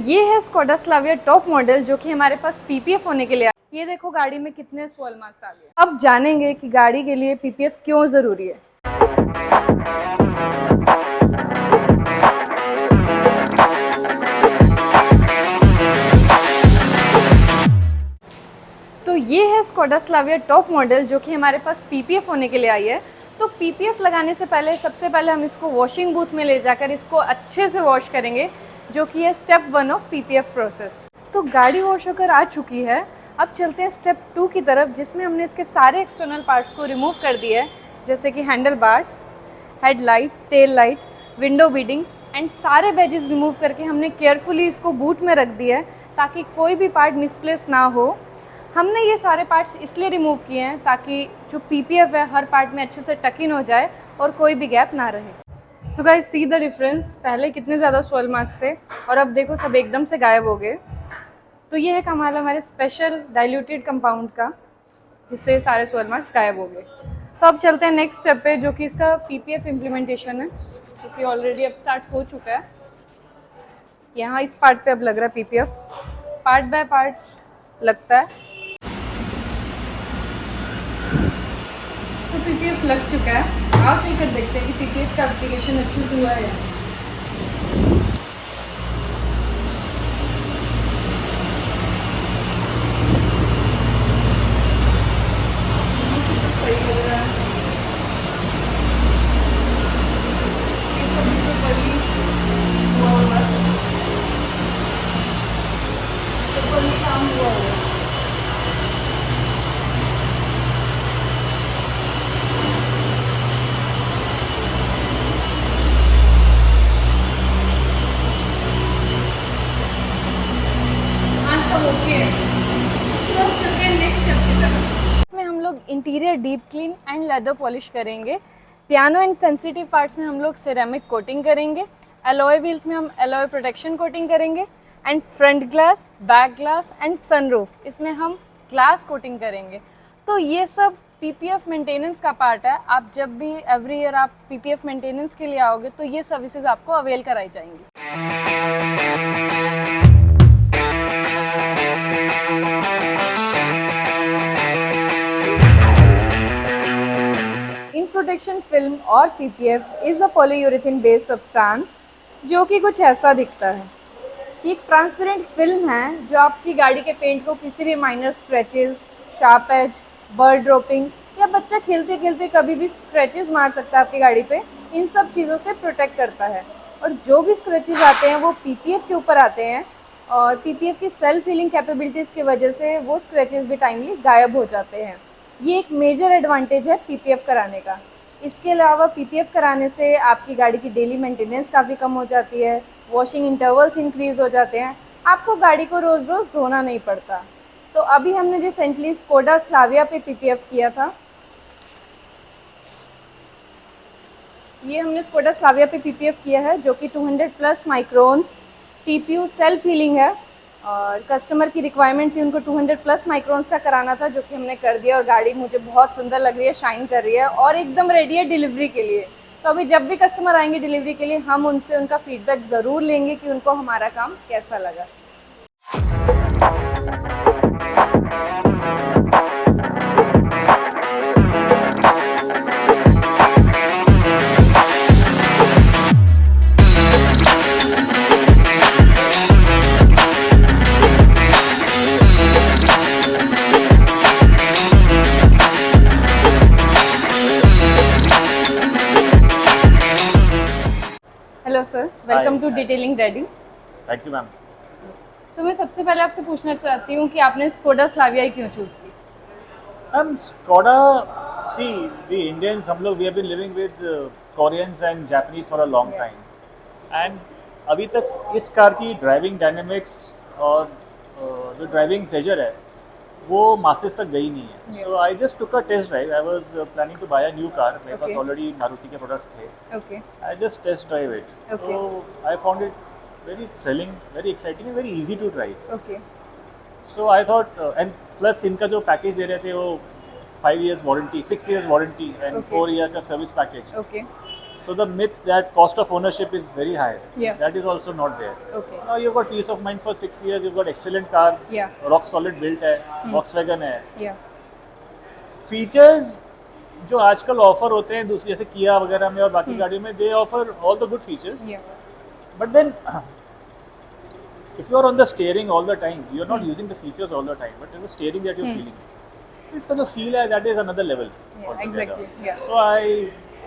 ये है Skoda Slavia top model जो कि हमारे पास पीपीएफ होने के लिए आया। ये देखो गाड़ी में कितने स्पॉइल मार्क्स आ गए। अब जानेंगे कि गाड़ी के लिए पीपीएफ क्यों ज़रूरी है। तो ये है स्कोडा स्लाविया टॉप मॉडल जो कि हमारे पास पीपीएफ होने के लिए आई है। तो पीपीएफ लगाने से पहले सबसे पहले हम इसको वॉशिंग बूथ में ले जाकर इसको अच्छे से वॉश करेंगे, जो कि है स्टेप 1 ऑफ पीपीएफ प्रोसेस। तो गाड़ी वॉश होकर आ चुकी है। अब चलते हैं स्टेप 2 की तरफ, जिसमें हमने इसके सारे एक्सटर्नल पार्ट्स को रिमूव कर दिया है, जैसे कि handle bars, headlight, tail light, window beadings and सारे बैजेस रिमूव करके हमने केयरफुली इसको बूट में रख दिया है ताकि कोई भी पार्ट मिसप्लेस ना हो। हमने ये सारे पार्ट्स इसलिए रिमूव किए हैं ताकि जो पीपीएफ है हर पार्ट में अच्छे से टक इन हो जाए और कोई भी गैप ना रहे। So guys, see the difference. पहले कितने ज़्यादा स्वेल मार्क्स थे और अब देखो सब एकदम से गायब हो गए। तो ये है कमाल हमारे स्पेशल डाइल्यूटेड कंपाउंड का, जिससे सारे स्वेल मार्क्स गायब हो गए। तो अब चलते हैं नेक्स्ट स्टेप पे, जो कि इसका पीपीएफ इम्प्लीमेंटेशन है, जो कि ऑलरेडी अब स्टार्ट हो चुका है। यहाँ इस पार्ट पे अब लग रहा है पीपीएफ, पार्ट बाय पार्ट लगता है। तो पीपीएफ लग चुका है। आओ चल कर देखते हैं कि पीपीएफ का एप्लीकेशन अच्छे से हुआ है। सही लग रहा है। ये सब तो बड़ी हुआ होगा, तो बड़ी काम हुआ होगा। सब ओके है। तो अब चलते हैं नेक्स्ट स्टेप की तरफ। में हम लोग interior deep clean and leather polish करेंगे। पियानो एंड सेंसिटिव पार्ट्स में हम लोग सिरेमिक कोटिंग करेंगे। एलॉय व्हील्स में हम एलॉय प्रोटेक्शन कोटिंग करेंगे and front glass, back glass and sunroof, इसमें हम ग्लास कोटिंग करेंगे। तो ये सब पीपीएफ मेंटेनेंस का पार्ट है। आप जब भी एवरी ईयर आप पीपीएफ मेंटेनेंस के लिए आओगे तो ये सर्विसेज आपको अवेल कराई जाएंगी। प्रोटेक्शन फिल्म और PPF is a polyurethane based substance जो कि कुछ ऐसा दिखता है। ये एक ट्रांसपेरेंट फिल्म है जो आपकी गाड़ी के पेंट को किसी भी minor scratches, sharp edge, bird dropping या बच्चा खेलते खेलते कभी भी स्क्रैचेस मार सकता है आपकी गाड़ी पे, इन सब चीज़ों से प्रोटेक्ट करता है। और जो भी स्क्रैचेस आते हैं वो पीपीएफ के ऊपर आते हैं और पीपीएफ की सेल्फ हीलिंग कैपेबिलिटीज़ की वजह से वो स्क्रैचेस भी टाइमली गायब हो जाते हैं। ये एक मेजर एडवांटेज है पीपीएफ कराने का। इसके अलावा पीपीएफ कराने से आपकी गाड़ी की डेली मेंटेनेंस काफ़ी कम हो जाती है, वॉशिंग इंटरवल्स इंक्रीज़ हो जाते हैं, आपको गाड़ी को रोज़ रोज़ धोना नहीं पड़ता। तो अभी हमने रिसेंटली स्कोडा स्लाविया पे पीपीएफ किया था। ये हमने स्कोडा स्लाविया पे पीपीएफ किया है जो कि 200+ माइक्रोन्स टीपीयू सेल्फ हीलिंग है और कस्टमर की रिक्वायरमेंट थी, उनको 200+ माइक्रोन्स का कराना था, जो कि हमने कर दिया और गाड़ी मुझे बहुत सुंदर लग रही है, शाइन कर रही है और एकदम रेडी है डिलीवरी के लिए। तो अभी जब भी कस्टमर आएंगे डिलीवरी के लिए हम उनसे उनका फीडबैक ज़रूर लेंगे कि उनको हमारा काम कैसा लगा। Hello sir, welcome to detailing daddy. Thank you ma'am. तो मैं सबसे पहले आपसे पूछना चाहती हूँ कि आपने स्कोडा स्लाविया क्यों चूज़ की? Ma'am Skoda, see we Indians, हम लोग we have been living with Koreans and Japanese for a long time and अभी तक इस कार की ड्राइविंग डायनेमिक्स और जो ड्राइविंग प्लेजर है वो मासेस तक गई नहीं है। So I just took a test drive. I was planning to buy a new car. मेरे पास ऑलरेडी मारुति के प्रोडक्ट्स थे। I just test drive it. So I found it very thrilling, very exciting and very easy to drive. Okay. So I thought and plus इनका जो package दे रहे थे वो 5 years warranty, 6 years warranty and 4 year का service package. Okay. So the myth that cost of ownership is very high, Yeah. that is also not there. Okay. Now you've got peace of mind for 6 years, you've got excellent car, Yeah. rock solid built है, Volkswagen है. Yeah. Features जो आजकल offer होते हैं दूसरी जैसे किया वगैरह में और बाकी गाड़ियों में, they offer all the good features, Yeah. But then if you are on the steering all the time, you are not using the features all the time, but it's the steering that you're feeling. इसका जो feel है, that is another level. Yeah, altogether. exactly, yeah. So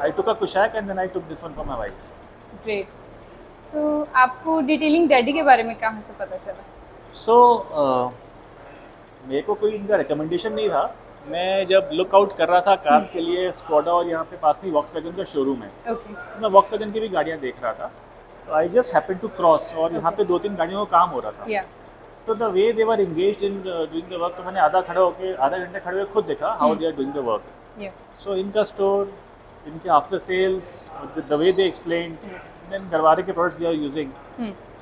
I took a Kushaq and then I took this one for my wife. Great. So आपको detailing daddy के बारे में कहाँ से पता चला? So मेरे को कोई इनका रिकमेंडेशन नहीं था. मैं जब लुकआउट कर रहा था कार्स के लिए, स्कोडा और यहाँ पे पास में वॉक्सवैगन का शोरूम है, Okay. मैं वॉक्सवैगन की भी गाड़ियाँ देख रहा था. तो I just happen to cross और यहाँ पे 2-3 गाड़ियों का काम हो रहा था. Yeah. So the way they were engaged in doing the work, तो मैंने आधा घंटे खड़े होकर खुद देखा how they are doing the work. Yeah. So इनका स्टोर, इनके after sales, the way they explain, then Garware के products they are using.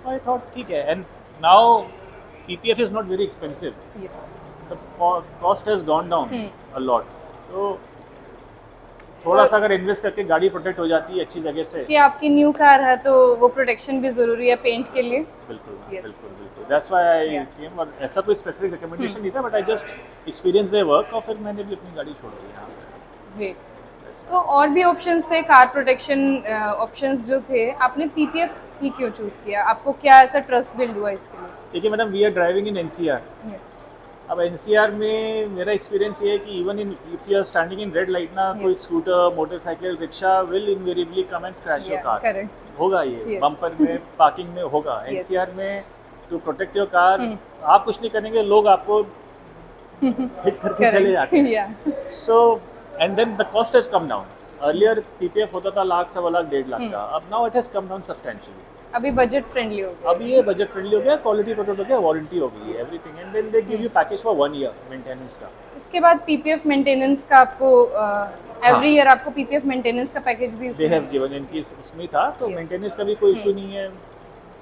So I thought ठीक है. And now PPF is not very expensive, Yes. The cost has gone down a lot. तो थोड़ा सा अगर invest करके गाड़ी प्रोटेक्ट हो जाती है अच्छी जगह से. कि आपकी न्यू कार है तो वो प्रोटेक्शन भी जरूरी है पेंट के लिए. बिल्कुल Yes. बिल्कुल बिल्कुल. That's why I Yeah. केम. और ऐसा कोई स्पेसिफिक रिकमेंडेशन नहीं था, but I just experience their work और फिर मैंने भी अपनी गाड़ी छोड़ दी यहाँ पे. Great. तो और भी ऑप्शंस थे कार प्रोटेक्शन ऑप्शंस जो थे, आपने पीपीएफ ही क्यों चूज किया? आपको क्या ऐसा ट्रस्ट बिल्ड हुआ इसके लिए? देखिए madam, we are driving in NCR. Yeah. अब एनसीआर में मेरा एक्सपीरियंस ये है कि even in if you are standing in red light ना, कोई scooter, motorcycle, rickshaw will invariably come and scratch your Yeah, car. correct. होगा ये Yes. बम्पर में, पार्किंग में होगा. Yes. एनसीआर में टू प्रोटेक्ट योर कार आप कुछ नहीं करेंगे, लोग आपको हिट करके चले जाते हैं. Yeah. So and then the cost has come down. Earlier PPF होता था लाख, सवा लाख, 1.5 लाख का. अब now it has come down substantially. अभी बजट फ्रेंडली हो गया. अब ये बजट फ्रेंडली हो गया, क्वालिटी प्रोडक्ट हो गया, वारंटी हो गई है, everything. And then they give you package for 1 year maintenance का. उसके बाद पीपीएफ मेंटेनेंस का आपको एवरी ईयर आपको पीपीएफ मेंटेनेंस का पैकेज भी दे हैव गिवन, इनकी उसमें था, तो Yes. मेंटेनेंस का भी कोई इशू नहीं है.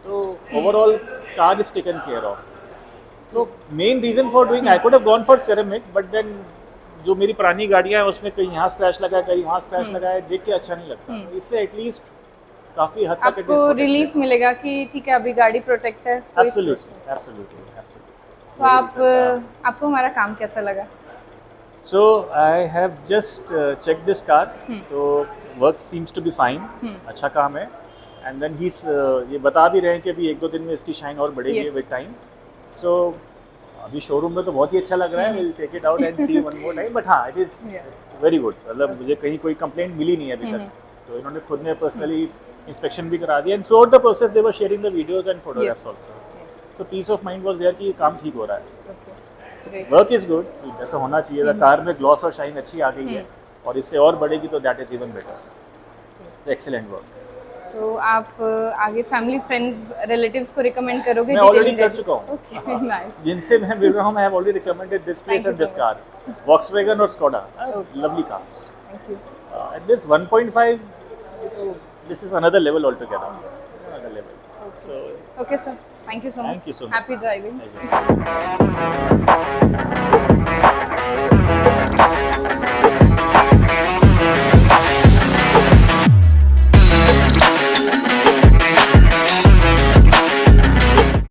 तो overall car is taken care of. तो main reason for doing, I could have gone for ceramic, but then जो मेरी पुरानी गाड़ियां हैं उसमें कहीं यहाँ स्क्रैच लगा है, कहीं वहाँ स्क्रैच लगा है, देख के अच्छा नहीं लगता. इससे एटलीस्ट काफी हद तक आपको रिलीफ मिलेगा कि ठीक है अभी गाड़ी प्रोटेक्ट है. कोई- एब्सोल्युटली एब्सोल्युटली एब्सोल्युटली. तो आप आपको हमारा काम कैसा लगा? So I have just checked this car. तो work seems to be fine. अच्छा काम है. And then he's ये बता भी रहे हैं कि अभी 1-2 दिन में इसकी शाइन और बढ़ेगी Yes. with time. So अभी शोरूम में तो बहुत ही अच्छा लग रहा है. We'll take it out and see one more time. But हाँ, it is Yeah. very good. मतलब मुझे कहीं कोई कंप्लेंट मिली नहीं है अभी तक. तो इन्होंने खुद ने पर्सनली इंस्पेक्शन भी करा दिया. And throughout the process they were sharing the videos and photographs also. So peace of mind was there कि ये काम ठीक हो रहा है. Okay. Great. Work is good, जैसा होना चाहिए था. कार में ग्लॉस और शाइन अच्छी आ गई है और इससे और बढ़ेगी तो that is even better. Excellent work. तो आप आगे फैमिली फ्रेंड्स रिलेटिव्स को रिकमेंड करोगे? मैं ऑलरेडी कर चुका हूँ. Okay nice. जिनसे मैं मिल रहा हूँ, I have already recommended this place Thank and you this so car. Volkswagen और Skoda, lovely cars. Thank you. And this 1.5, this is another level all together. Another level. So okay sir, thank you so much. Thank you so much. Happy driving. Thank you.